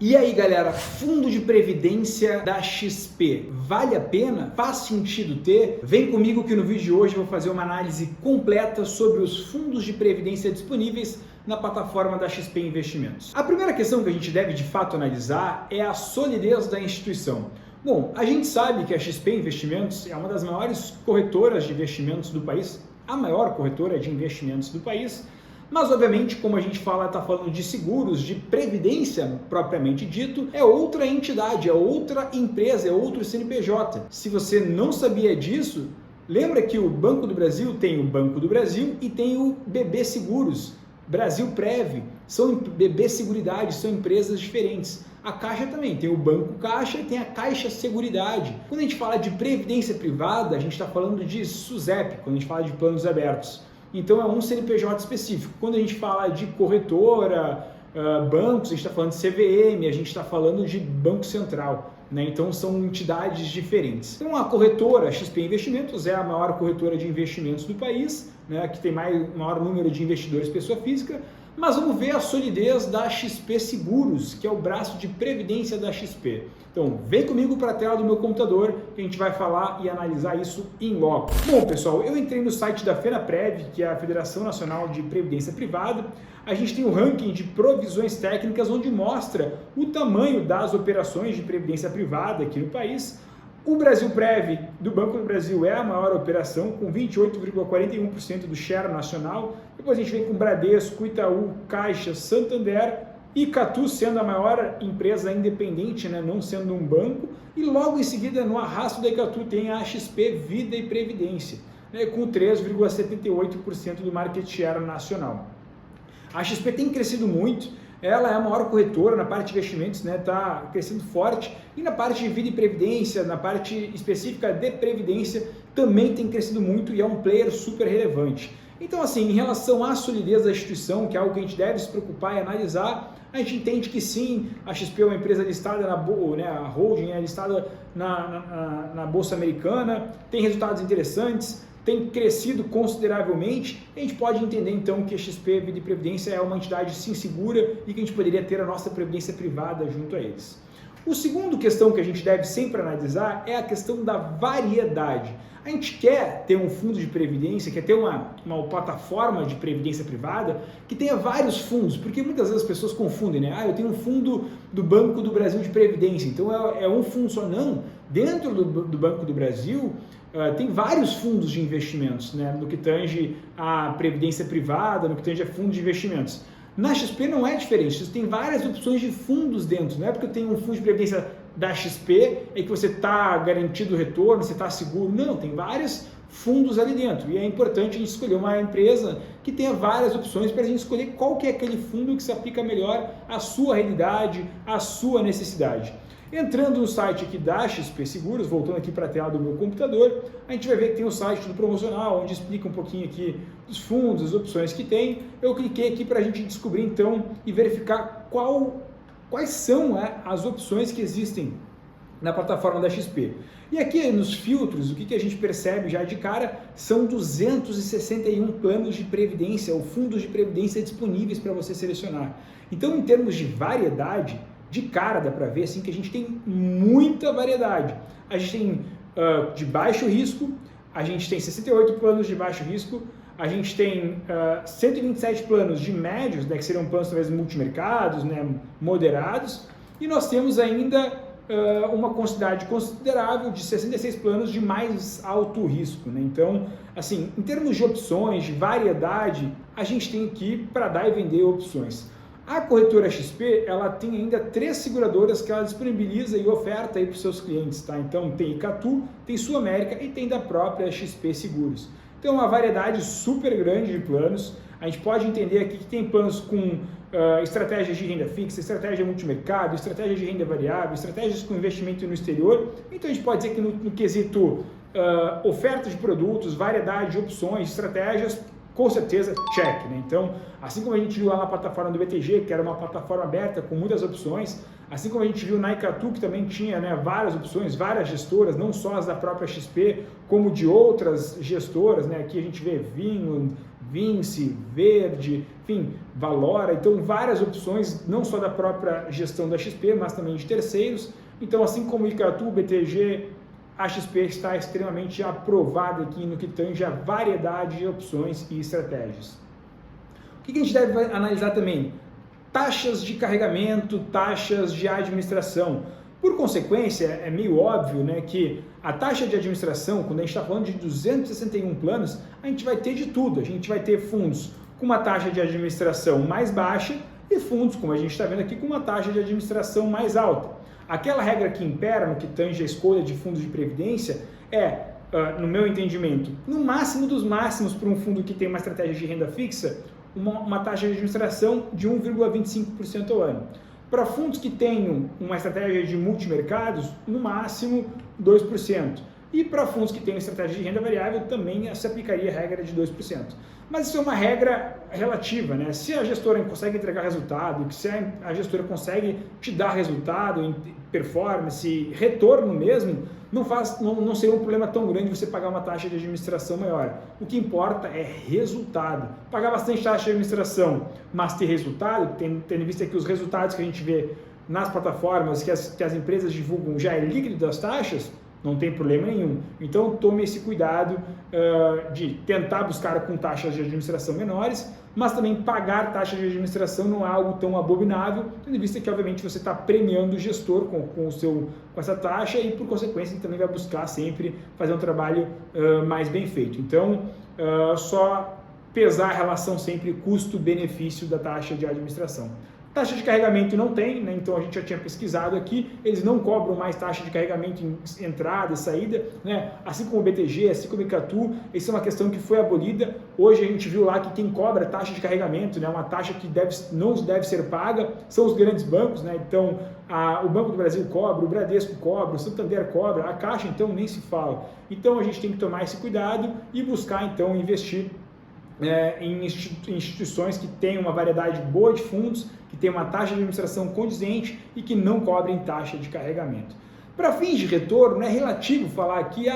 E aí galera, fundo de previdência da XP, vale a pena? Faz sentido ter? Vem comigo que no vídeo de hoje eu vou fazer uma análise completa sobre os fundos de previdência disponíveis na plataforma da XP Investimentos. A primeira questão que a gente deve de fato analisar é a solidez da instituição. Bom, a gente sabe que a XP Investimentos é uma das maiores corretoras de investimentos do país, a maior corretora de investimentos do país. Mas, obviamente, como a gente está falando de seguros, de previdência propriamente dito, é outra entidade, é outra empresa, é outro CNPJ. Se você não sabia disso, lembra que o Banco do Brasil tem o Banco do Brasil e tem o BB Seguros, Brasil Prev, são BB Seguridade, são empresas diferentes. A Caixa também tem o Banco Caixa e tem a Caixa Seguridade. Quando a gente fala de previdência privada, a gente está falando de SUSEP, quando a gente fala de planos abertos. Então é um CNPJ específico. Quando a gente fala de corretora, bancos, a gente está falando de CVM, a gente está falando de Banco Central, né? Então são entidades diferentes. Então a corretora XP Investimentos é a maior corretora de investimentos do país, né? Que tem maior número de investidores pessoa física. Mas vamos ver a solidez da XP Seguros, que é o braço de previdência da XP. Então, vem comigo para a tela do meu computador que a gente vai falar e analisar isso em loco. Bom, pessoal, eu entrei no site da FenaPrev, que é a Federação Nacional de Previdência Privada. A gente tem o ranking de provisões técnicas, onde mostra o tamanho das operações de previdência privada aqui no país. O Brasil Prev do Banco do Brasil é a maior operação, com 28,41% do share nacional. Depois a gente vem com Bradesco, Itaú, Caixa, Santander, Icatu sendo a maior empresa independente, né, não sendo um banco. E logo em seguida, no arrasto da Icatu, tem a XP Vida e Previdência, né, com 3,78% do market share nacional. A XP tem crescido muito. Ela é a maior corretora na parte de investimentos, né? Está crescendo forte, e na parte de vida e previdência, na parte específica de previdência, também tem crescido muito e é um player super relevante. Então, assim, em relação à solidez da instituição, que é algo que a gente deve se preocupar e analisar, a gente entende que sim, a XP é uma empresa listada na Bolsa, né? A holding é listada na Bolsa Americana, tem resultados interessantes, tem crescido consideravelmente. A gente pode entender então que a XP Vida e Previdência é uma entidade sim segura e que a gente poderia ter a nossa previdência privada junto a eles. O segundo questão que a gente deve sempre analisar é a questão da variedade. A gente quer ter um fundo de previdência, quer ter uma plataforma de previdência privada que tenha vários fundos, porque muitas vezes as pessoas confundem, né? Eu tenho um fundo do Banco do Brasil de Previdência, então é um fundo só. Não, dentro do Banco do Brasil tem vários fundos de investimentos, né? No que tange a previdência privada, no que tange a fundo de investimentos. Na XP não é diferente, você tem várias opções de fundos dentro, não é porque eu tenho um fundo de previdência da XP é que você está garantido o retorno, você está seguro. Não, tem vários fundos ali dentro e é importante a gente escolher uma empresa que tenha várias opções para a gente escolher qual que é aquele fundo que se aplica melhor à sua realidade, à sua necessidade. Entrando no site aqui da XP Seguros, voltando aqui para a tela do meu computador, a gente vai ver que tem o site do promocional, onde explica um pouquinho aqui dos fundos, as opções que tem. Eu cliquei aqui para a gente descobrir então e verificar quais são as opções que existem na plataforma da XP. E aqui nos filtros, o que a gente percebe já de cara são 261 planos de previdência ou fundos de previdência disponíveis para você selecionar. Então, em termos de variedade, de cara dá para ver assim, que a gente tem muita variedade. A gente tem de baixo risco, a gente tem 68 planos de baixo risco, a gente tem 127 planos de médios, né, que seriam planos talvez multimercados, né, moderados, e nós temos ainda uma quantidade considerável de 66 planos de mais alto risco, né? Então, assim, em termos de opções, de variedade, a gente tem aqui para dar e vender opções. A corretora XP, ela tem ainda 3 seguradoras que ela disponibiliza e oferta para os seus clientes, tá? Então tem Icatu, tem Sul América e tem da própria XP Seguros. Então uma variedade super grande de planos. A gente pode entender aqui que tem planos com estratégias de renda fixa, estratégia multimercado, estratégia de renda variável, estratégias com investimento no exterior. Então a gente pode dizer que no quesito oferta de produtos, variedade de opções, estratégias, com certeza, check, né? Então, assim como a gente viu lá na plataforma do BTG, que era uma plataforma aberta com muitas opções, assim como a gente viu na Icatu, que também tinha, né, várias opções, várias gestoras, não só as da própria XP, como de outras gestoras, né? Aqui a gente vê Vinland, Vinci, Verde, enfim, Valora, então várias opções, não só da própria gestão da XP, mas também de terceiros. Então, assim como o Icatu, BTG, a XP está extremamente aprovada aqui no que tange a variedade de opções e estratégias. O que a gente deve analisar também? Taxas de carregamento, taxas de administração. Por consequência, é meio óbvio, né, que a taxa de administração, quando a gente está falando de 261 planos, a gente vai ter de tudo. A gente vai ter fundos com uma taxa de administração mais baixa e fundos, como a gente está vendo aqui, com uma taxa de administração mais alta. Aquela regra que impera no que tange a escolha de fundos de previdência é, no meu entendimento, no máximo dos máximos para um fundo que tem uma estratégia de renda fixa, uma taxa de administração de 1,25% ao ano. Para fundos que tenham uma estratégia de multimercados, no máximo 2%. E para fundos que tenham estratégia de renda variável, também se aplicaria a regra de 2%. Mas isso é uma regra relativa, né? Se a gestora consegue entregar resultado, se a gestora consegue te dar resultado, performance, retorno mesmo, não seria um problema tão grande você pagar uma taxa de administração maior. O que importa é resultado. Pagar bastante taxa de administração, mas ter resultado, tendo em vista que os resultados que a gente vê nas plataformas que as empresas divulgam já é líquido das taxas, não tem problema nenhum. Então tome esse cuidado de tentar buscar com taxas de administração menores, mas também pagar taxa de administração não é algo tão abominável, tendo em vista que obviamente você está premiando o gestor com essa taxa e por consequência ele também vai buscar sempre fazer um trabalho mais bem feito. Então só pesar a relação sempre custo-benefício da taxa de administração. Taxa de carregamento não tem, né? Então a gente já tinha pesquisado aqui, eles não cobram mais taxa de carregamento em entrada e saída, né? Assim como o BTG, assim como o Icatu, isso é uma questão que foi abolida. Hoje a gente viu lá que quem cobra taxa de carregamento, né? Uma taxa que não deve ser paga, são os grandes bancos, né? Então o Banco do Brasil cobra, o Bradesco cobra, o Santander cobra, a Caixa então nem se fala. Então a gente tem que tomar esse cuidado e buscar então investir em instituições que têm uma variedade boa de fundos, que têm uma taxa de administração condizente e que não cobrem taxa de carregamento. Para fins de retorno, é relativo falar que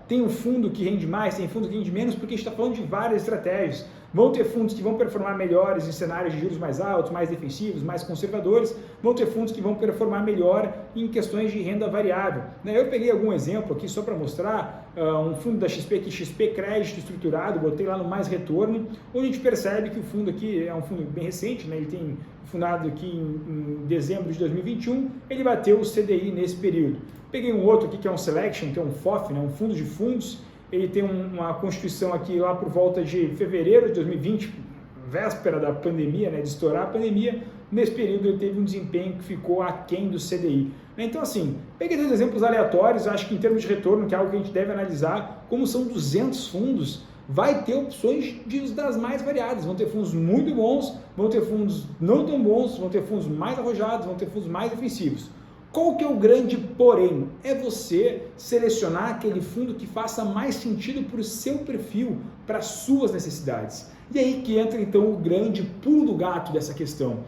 tem um fundo que rende mais, tem fundo que rende menos, porque a gente está falando de várias estratégias. Vão ter fundos que vão performar melhores em cenários de juros mais altos, mais defensivos, mais conservadores. Vão ter fundos que vão performar melhor em questões de renda variável. Eu peguei algum exemplo aqui só para mostrar um fundo da XP, que XP Crédito Estruturado, botei lá no Mais Retorno, onde a gente percebe que o fundo aqui é um fundo bem recente, né? Ele tem fundado aqui em dezembro de 2021, ele bateu o CDI nesse período. Peguei um outro aqui que é um Selection, que é um FOF, né? Um fundo de fundos. Ele tem uma constituição aqui lá por volta de fevereiro de 2020, véspera da pandemia, né, de estourar a pandemia. Nesse período ele teve um desempenho que ficou aquém do CDI. Então assim, peguei 2 exemplos aleatórios, acho que em termos de retorno, que é algo que a gente deve analisar, como são 200 fundos, vai ter opções das mais variadas. Vão ter fundos muito bons, vão ter fundos não tão bons, vão ter fundos mais arrojados, vão ter fundos mais defensivos. Qual que é o grande porém? É você selecionar aquele fundo que faça mais sentido para o seu perfil, para as suas necessidades. E aí que entra então o grande pulo do gato dessa questão.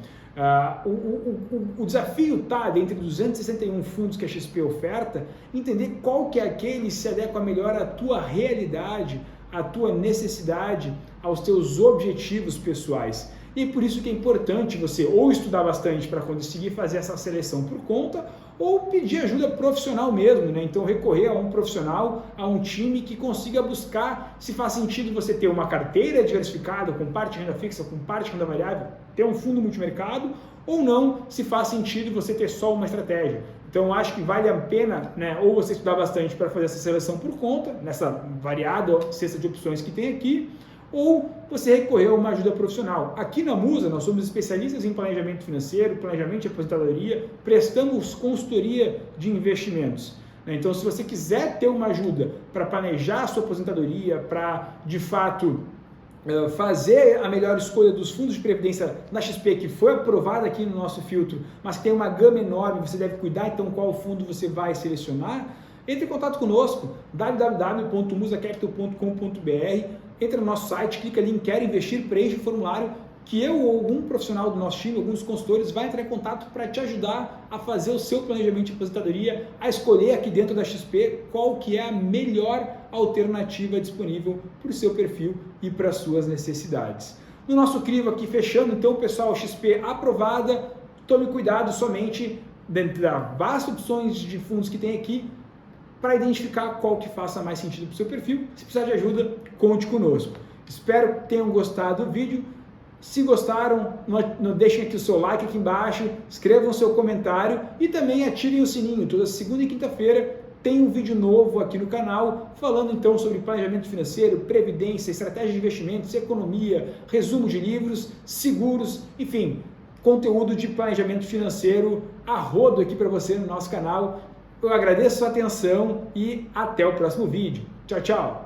O desafio está, dentre 261 fundos que a XP oferta, entender qual que é aquele que se adequa melhor à tua realidade, à tua necessidade, aos teus objetivos pessoais. E por isso que é importante você ou estudar bastante para conseguir fazer essa seleção por conta, ou pedir ajuda profissional mesmo, né? Então recorrer a um profissional, a um time que consiga buscar se faz sentido você ter uma carteira diversificada com parte de renda fixa, com parte de renda variável, ter um fundo multimercado, ou não, se faz sentido você ter só uma estratégia. Então acho que vale a pena, né, ou você estudar bastante para fazer essa seleção por conta, nessa variada cesta de opções que tem aqui, ou você recorrer a uma ajuda profissional. Aqui na Musa nós somos especialistas em planejamento financeiro, planejamento de aposentadoria, prestamos consultoria de investimentos. Então se você quiser ter uma ajuda para planejar a sua aposentadoria, para de fato fazer a melhor escolha dos fundos de previdência na XP, que foi aprovada aqui no nosso filtro, mas que tem uma gama enorme, você deve cuidar então qual fundo você vai selecionar, entre em contato conosco, www.musacapital.com.br, entra no nosso site, clica ali em Quero Investir, preenche o formulário, que eu ou algum profissional do nosso time, alguns consultores, vai entrar em contato para te ajudar a fazer o seu planejamento de aposentadoria, a escolher aqui dentro da XP qual que é a melhor alternativa disponível para o seu perfil e para as suas necessidades. No nosso crivo aqui fechando, então, pessoal, XP aprovada, tome cuidado somente dentro das vastas opções de fundos que tem aqui para identificar qual que faça mais sentido para o seu perfil. Se precisar de ajuda, conte conosco. Espero que tenham gostado do vídeo. Se gostaram, deixem aqui o seu like aqui embaixo, escrevam seu comentário e também ativem o sininho. Toda segunda e quinta-feira tem um vídeo novo aqui no canal, falando então sobre planejamento financeiro, previdência, estratégia de investimentos, economia, resumo de livros, seguros, enfim, conteúdo de planejamento financeiro a rodo aqui para você no nosso canal. Eu agradeço a sua atenção e até o próximo vídeo. Tchau, tchau!